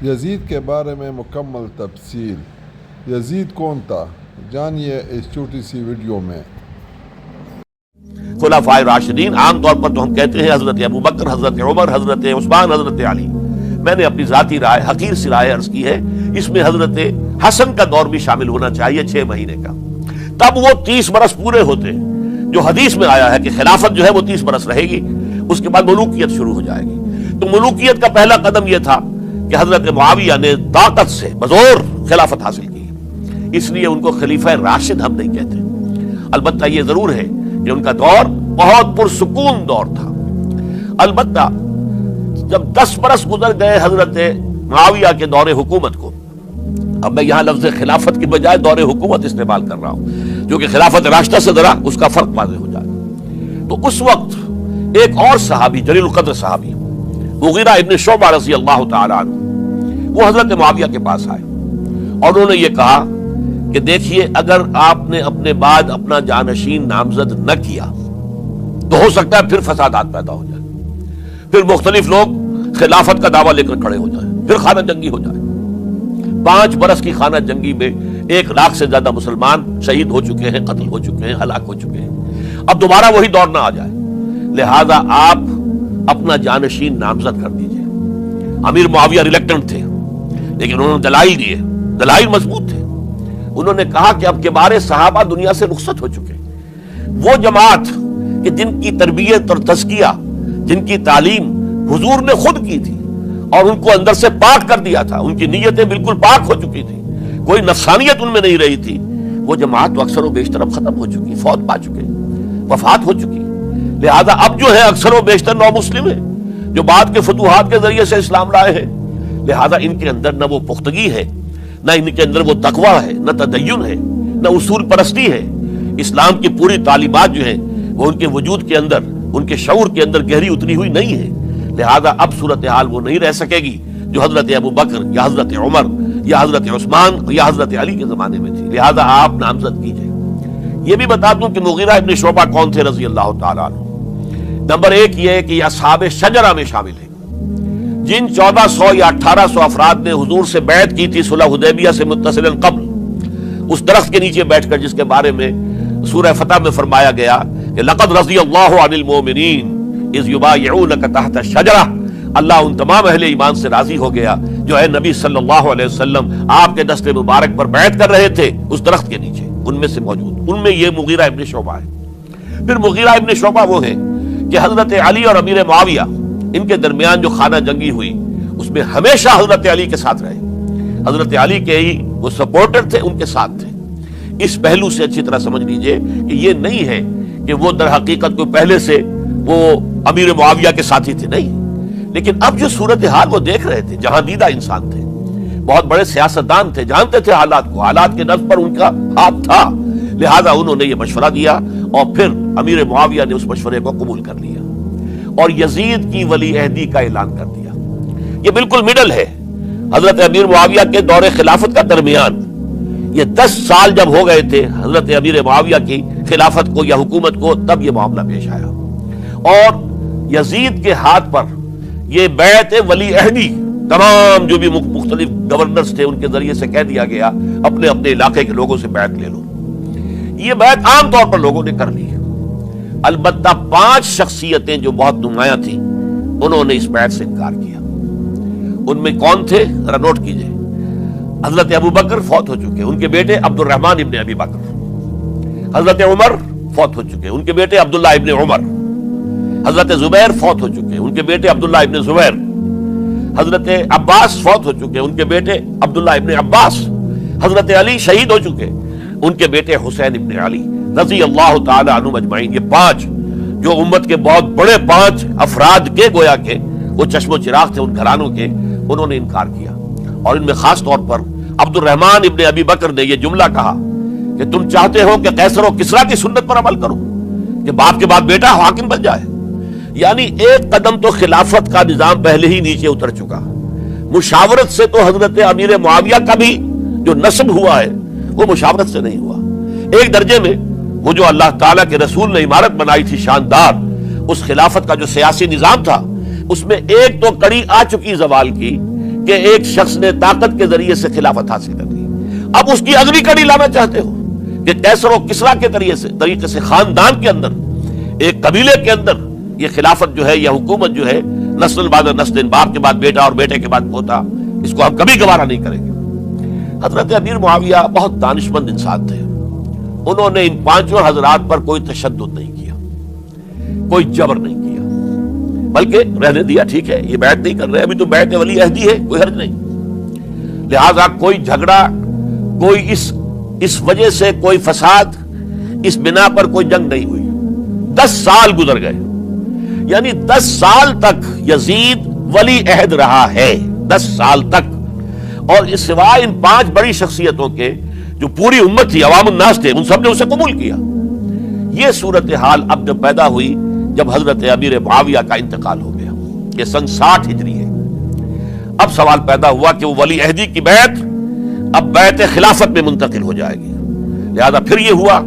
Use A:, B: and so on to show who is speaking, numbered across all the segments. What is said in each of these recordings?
A: یزید کے بارے میں مکمل تفصیل۔ یزید کون تھا، جانیے اس چھوٹی سی ویڈیو میں۔
B: خلفائے راشدین عام طور پر تو ہم کہتے ہیں حضرت ابوبکر، حضرت عمر، حضرت عثمان، حضرت علی۔ میں نے اپنی ذاتی رائے، حقیر سی رائے عرض کی ہے، اس میں حضرت حسن کا دور بھی شامل ہونا چاہیے 6 مہینے کا، تب وہ 30 برس پورے ہوتے ہیں جو حدیث میں آیا ہے کہ خلافت جو ہے وہ 30 برس رہے گی، اس کے بعد ملوکیت شروع ہو جائے گی۔ تو ملوکیت کا پہلا قدم یہ تھا کہ حضرت معاویہ نے طاقت سے بزور خلافت حاصل کی، اس لیے ان کو خلیفہ راشد ہم نہیں کہتے۔ البتہ یہ ضرور ہے کہ ان کا دور بہت پرسکون دور تھا۔ البتہ جب 10 برس گزر گئے حضرت معاویہ کے دور حکومت کو، اب میں یہاں لفظ خلافت کی بجائے دور حکومت استعمال کر رہا ہوں، جو کہ خلافت راشدہ سے ذرا اس کا فرق واضح ہو جائے۔ تو اس وقت ایک اور صحابی، جلیل القدر صحابی مغیرہ ابن شعبہ رضی اللہ تعالی عنہ، وہ حضرت معاویہ کے پاس آئے اور انہوں نے یہ کہا کہ دیکھیے، اگر آپ نے اپنے بعد اپنا جانشین نامزد نہ کیا تو ہو سکتا ہے پھر فسادات پیدا ہو جائے، پھر مختلف لوگ خلافت کا دعویٰ لے کر کھڑے ہو جائیں، پھر خانہ جنگی ہو جائے۔ 5 برس کی خانہ جنگی میں 1 لاکھ سے زیادہ مسلمان شہید ہو چکے ہیں، قتل ہو چکے ہیں، ہلاک ہو چکے ہیں۔ اب دوبارہ وہی دور نہ آ جائے، لہذا آپ اپنا جانشین نامزد کر دیجئے۔ امیر معاویہ ریلیکٹنٹ تھے، لیکن انہوں نے دلائل دیے، دلائل مضبوط تھے۔ انہوں نے کہا کہ اب کے بارے صحابہ دنیا سے رخصت ہو چکے، وہ جماعت کہ جن کی تربیت اور تزکیہ، جن کی تعلیم حضور نے خود کی تھی اور ان کو اندر سے پاک کر دیا تھا، ان کی نیتیں بالکل پاک ہو چکی تھی، کوئی نفسانیت ان میں نہیں رہی تھی، وہ جماعت تو اکثر و بیشتر اب ختم ہو چکی، فوت پا چکے، وفات ہو چکی۔ لہذا اب جو ہے اکثر و بیشتر نو مسلم ہیں جو بعد کے فتوحات کے ذریعے سے اسلام لائے ہیں، لہذا ان کے اندر نہ وہ پختگی ہے، نہ ان کے اندر وہ تقوی ہے، نہ تدین ہے، نہ اصول پرستی ہے۔ اسلام کی پوری تعلیمات جو ہیں وہ ان کے وجود کے اندر، ان کے شعور کے اندر گہری اتری ہوئی نہیں ہے، لہذا اب صورتحال وہ نہیں رہ سکے گی جو حضرت ابوبکر یا حضرت عمر یا حضرت عثمان یا حضرت علی کے زمانے میں تھی، لہذا آپ نامزد کیجئے۔ یہ بھی بتا دوں کہ مغیرہ ابن شعبہ کون تھے رضی اللہ تعالیٰ عنہ۔ نمبر 1 یہ ہے کہ یہ اصحاب شجرہ میں شامل ہیں، جن 1400 یا 1800 افراد نے حضور سے بیعت کی تھی صلح حدیبیہ سے متصلا قبل، اس درخت کے نیچے بیٹھ کر، جس کے بارے میں سورہ فتح میں فرمایا گیا کہ لقد رضی اللہ عن المؤمنین اذ یبایعونک تحت الشجرہ، اللہ ان تمام اہل ایمان سے راضی ہو گیا جو ہے نبی صلی اللہ علیہ وسلم آپ کے دست مبارک پر بیعت کر رہے تھے اس درخت کے نیچے، ان میں سے موجود، ان میں یہ مغیرہ ابن شعبہ ہے۔ پھر مغیرہ ابن شعبہ وہ ہیں کہ حضرت علی اور امیر معاویہ ان کے درمیان جو خانہ جنگی ہوئی اس میں ہمیشہ حضرت علی کے ساتھ رہے، حضرت علی کے ہی وہ سپورٹر تھے، ان کے ساتھ تھے۔ اس پہلو سے اچھی طرح سمجھ لیجئے کہ یہ نہیں ہے کہ وہ در حقیقت کو پہلے سے وہ امیر معاویہ کے ساتھی تھے، نہیں، لیکن اب جو صورتحال وہ دیکھ رہے تھے، جہاں دیدہ انسان تھے، بہت بڑے سیاستدان تھے، جانتے تھے حالات کو، حالات کے نفس پر ان کا ہاتھ تھا، لہذا انہوں نے یہ مشورہ دیا اور پھر امیر معاویہ نے اس مشورے کو قبول کر لیا اور یزید کی ولی عہدی کا اعلان کر دیا۔ یہ بالکل مڈل ہے حضرت امیر معاویہ کے دور خلافت کا درمیان، یہ 10 سال جب ہو گئے تھے حضرت امیر معاویہ کی خلافت کو یا حکومت کو، تب یہ معاملہ پیش آیا اور یزید کے ہاتھ پر یہ بیعت ولی عہدی تمام جو بھی مختلف گورنرز تھے ان کے ذریعے سے کہہ دیا گیا اپنے اپنے علاقے کے لوگوں سے بیعت لے لو۔ یہ بیعت عام طور پر لوگوں نے کر لی، البتہ 5 شخصیتیں جو بہت نمایاں تھیں انہوں نے اس بیعت سے انکار کیا۔ ان میں کون تھے ذرا نوٹ کیجئے۔ حضرت ابوبکر فوت ہو چکے، ان کے بیٹے عبد الرحمن ابن ابی بکر۔ حضرت عمر فوت ہو چکے، ان کے بیٹے عبداللہ ابن عمر۔ حضرت زبیر فوت ہو چکے، ان کے بیٹے عبداللہ ابن زبیر۔ حضرت عباس فوت ہو چکے، ان کے بیٹے عبداللہ ابن عباس۔ حضرت علی شہید ہو چکے، ان کے بیٹے حسین ابن علی رضی اللہ تعالی عنہم اجمعین۔ یہ 5 جو امت کے بہت بڑے 5 افراد کے گویا کے وہ چشم و چراغ تھے ان گھرانوں کے، انہوں نے انکار کیا، اور ان میں خاص طور پر عبد الرحمن ابن ابی بکر نے یہ جملہ کہا کہ تم چاہتے ہو کہ قیصر و کسریٰ کی سنت پر عمل کرو کہ باپ کے بعد بیٹا حاکم بن جائے، یعنی ایک قدم تو خلافت کا نظام پہلے ہی نیچے اتر چکا۔ مشاورت سے تو حضرت امیر معاویہ کا بھی جو نسب ہوا ہے وہ مشاورت سے نہیں ہوا۔ ایک درجے میں وہ جو اللہ تعالیٰ کے رسول نے عمارت بنائی تھی شاندار، اس خلافت کا جو سیاسی نظام تھا، اس میں ایک تو کڑی آ چکی زوال کی کہ ایک شخص نے طاقت کے ذریعے سے خلافت حاصل کر لی، اب اس کی اگلی کڑی لانا چاہتے ہو کہ کیسر و کسریٰ کے طریقے سے خاندان کے اندر، ایک قبیلے کے اندر یہ خلافت جو ہے، یہ حکومت جو ہے، نسل بعد نسل، باپ کے بعد بیٹا اور بیٹے کے بعد پوتا، اس کو ہم کبھی گوارا نہیں کریں گے۔ حضرت امیر معاویہ بہت دانشمند انسان تھے، انہوں نے ان پانچوں حضرات پر کوئی تشدد نہیں کیا، کوئی جبر نہیں کیا، بلکہ رہنے دیا، ٹھیک ہے یہ بیعت نہیں کر رہے، ابھی تو بیعت ولی عہدی ہے، کوئی حرج نہیں، لہذا کوئی جھگڑا، کوئی اس وجہ سے کوئی فساد، اس بنا پر کوئی جنگ نہیں ہوئی۔ 10 سال گزر گئے، یعنی 10 سال تک یزید ولی عہد رہا ہے، 10 سال تک، اور اس سوائے ان 5 بڑی شخصیتوں کے جو پوری امت تھی، عوام الناس تھے، ان سب نے اسے قبول کیا۔ یہ صورتحال اب جب پیدا ہوئی جب حضرت امیر معاویہ کا انتقال ہو گیا، یہ سن 60 ہجری ہے، اب سوال پیدا ہوا کہ وہ ولی عہدی کی بیعت اب بیعت خلافت میں منتقل ہو جائے گی، لہذا پھر یہ ہوا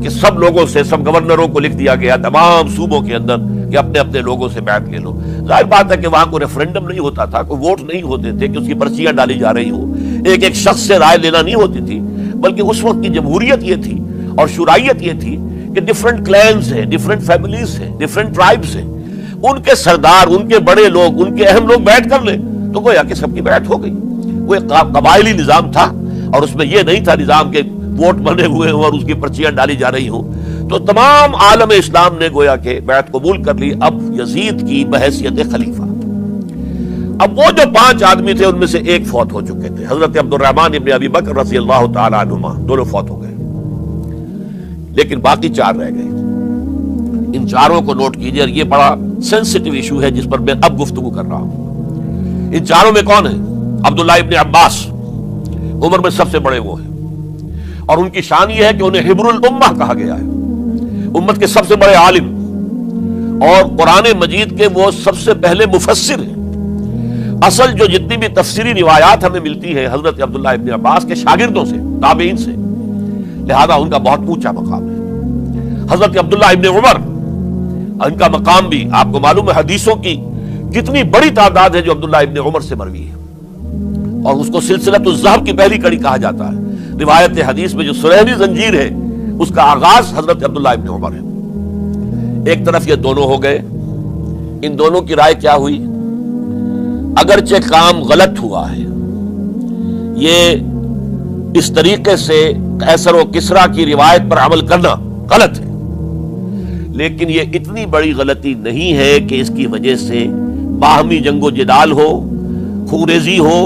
B: کہ سب لوگوں سے، سب گورنروں کو لکھ دیا گیا تمام صوبوں کے اندر کہ اپنے اپنے لوگوں سے بیعت لے لو۔ ظاہر بات ہے کہ وہاں کوئی ریفرنڈم نہیں ہوتا تھا، کوئی ووٹ نہیں ہوتے تھے کہ اس کی پرچیاں ڈالی جا رہی ہوں، ایک ایک شخص سے رائے لینا نہیں ہوتی تھی، بلکہ اس وقت کی جمہوریت یہ تھی اور شورائیت یہ تھی کہ ڈفرنٹ کلینز ہیں، ڈفرنٹ فیملیز ہیں، ڈفرنٹ ٹرائبز ہیں، ان کے سردار، ان کے بڑے لوگ، ان کے اہم لوگ بیعت کر لیں تو گویا کہ سب کی بیعت ہو گئی۔ وہ ایک قبائلی نظام تھا، اور اس میں یہ نہیں تھا نظام کے ووٹ بنے ہوئے ہوں اور اس کی پرچیاں ڈالی جا رہی ہوں، تو تمام عالم اسلام نے گویا کہ بیعت قبول کر لی اب یزید کی بحیثیت خلیفہ۔ اب وہ جو 5 آدمی تھے ان میں سے ایک فوت ہو چکے تھے، حضرت عبد الرحمن ابن ابی بکر رضی اللہ تعالی عنہما، دونوں فوت ہو گئے، لیکن باقی 4 رہ گئے۔ ان 4 کو نوٹ کیجئے، یہ بڑا سینسٹیو ایشو ہے جس پر میں اب گفتگو کر رہا ہوں۔ ان 4 میں کون ہیں؟ عبداللہ ابن عباس، عمر میں سب سے بڑے وہ ہیں، اور ان کی شان یہ ہے کہ انہیں حبر الامہ کہا گیا ہے، امت کے سب سے بڑے عالم، اور قرآن مجید کے وہ سب سے پہلے مفسر ہیں۔ اصل جو جتنی بھی تفسیری روایات ہمیں ملتی ہے حضرت عبداللہ ابن عباس کے شاگردوں سے، تابعین سے، لہذا ان کا بہت اونچا مقام ہے۔ حضرت عبداللہ ابن عمر، ان کا مقام بھی آپ کو معلوم ہے، حدیثوں کی کتنی بڑی تعداد ہے جو عبداللہ ابن عمر سے مروی ہے، اور اس کو سلسلۃ الذہب کی پہلی کڑی کہا جاتا ہے۔ روایت حدیث میں جو سنہری زنجیر ہے اس کا آغاز حضرت عبداللہ ابن عمر ہے۔ ایک طرف یہ دونوں ہو گئے، ان دونوں کی رائے کیا ہوئی؟ اگرچہ کام غلط ہوا ہے، یہ اس طریقے سے قیصر و کسریٰ کی روایت پر عمل کرنا غلط ہے، لیکن یہ اتنی بڑی غلطی نہیں ہے کہ اس کی وجہ سے باہمی جنگ و جدال ہو، خونریزی ہو،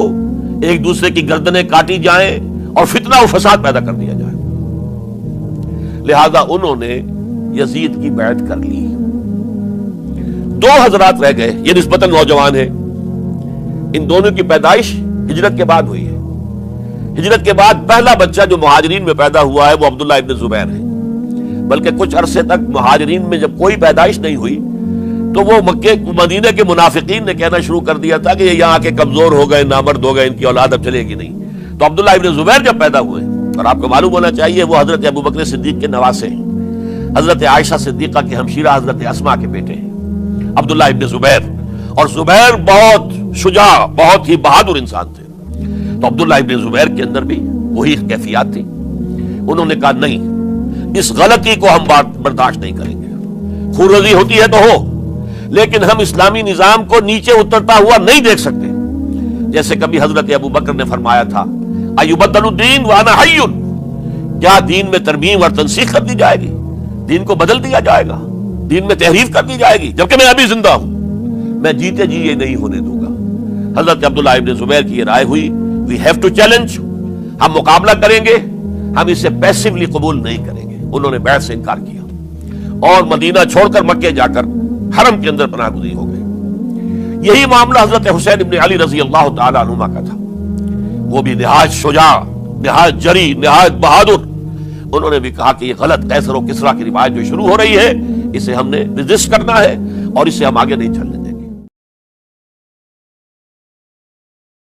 B: ایک دوسرے کی گردنیں کاٹی جائیں اور فتنہ و فساد پیدا کر دیا جائے۔ لہذا انہوں نے یزید کی بیعت کر لی۔ 2 حضرات رہ گئے، یہ نسبتاً نوجوان ہیں، ان دونوں کی پیدائش ہجرت کے بعد ہوئی ہے۔ ہجرت کے بعد پہلا بچہ جو مہاجرین میں پیدا ہوا ہے وہ عبداللہ ابن زبیر ہے، بلکہ کچھ عرصے تک مہاجرین میں جب کوئی پیدائش نہیں ہوئی تو وہ مکے مدینہ کے منافقین نے کہنا شروع کر دیا تھا کہ یہ یہاں کے کمزور ہو گئے، نامرد ہو گئے، ان کی اولاد اب چلے گی نہیں۔ تو عبداللہ ابن زبیر جب پیدا ہوئے، اور آپ کو معلوم ہونا چاہیے وہ حضرت ابوبکر صدیق کے نواسے ہیں، حضرت عائشہ صدیقہ کے ہمشیرہ حضرت اسماء کے بیٹے ہیں عبداللہ ابن زبیر، اور زبیر بہت شجاع، بہت ہی بہادر انسان تھے۔ تو عبداللہ ابن زبیر کے اندر بھی وہی کیفیات تھی۔ انہوں نے کہا نہیں، اس غلطی کو ہم برداشت نہیں کریں گے، خونریزی ہوتی ہے تو ہو، لیکن ہم اسلامی نظام کو نیچے اترتا ہوا نہیں دیکھ سکتے۔ جیسے کبھی حضرت ابوبکر نے فرمایا تھا ایبدل الدین وانا حی، کیا دین میں ترمیم اور تنسیخ کر دی جائے گی، دین کو بدل دیا جائے گا، دین میں تحریف کر دی جائے گی جبکہ میں ابھی زندہ ہوں، میں جیتے جی یہ نہیں ہونے دوں گا۔ حضرت عبداللہ ابن زبیر کی یہ رائے ہوئی، وی ہیو ٹو چیلنج، ہم مقابلہ کریں گے، ہم اسے پیسیولی قبول نہیں کریں گے۔ انہوں نے بیعت سے انکار کیا اور مدینہ چھوڑ کر مکے جا کر حرم کے اندر پناہ گزین ہو گئے۔ یہی معاملہ حضرت حسین ابن علی رضی اللہ تعالی عنہما کا تھا، وہ بھی نہایت شجاع، نہایت جری، نہایت بہادر۔ انہوں نے بھی کہا کہ یہ غلط قیصر و کسریٰ کی روایت جو شروع ہو رہی ہے اسے ہم نے ریزسٹ کرنا ہے اور اسے ہم آگے نہیں چلنے۔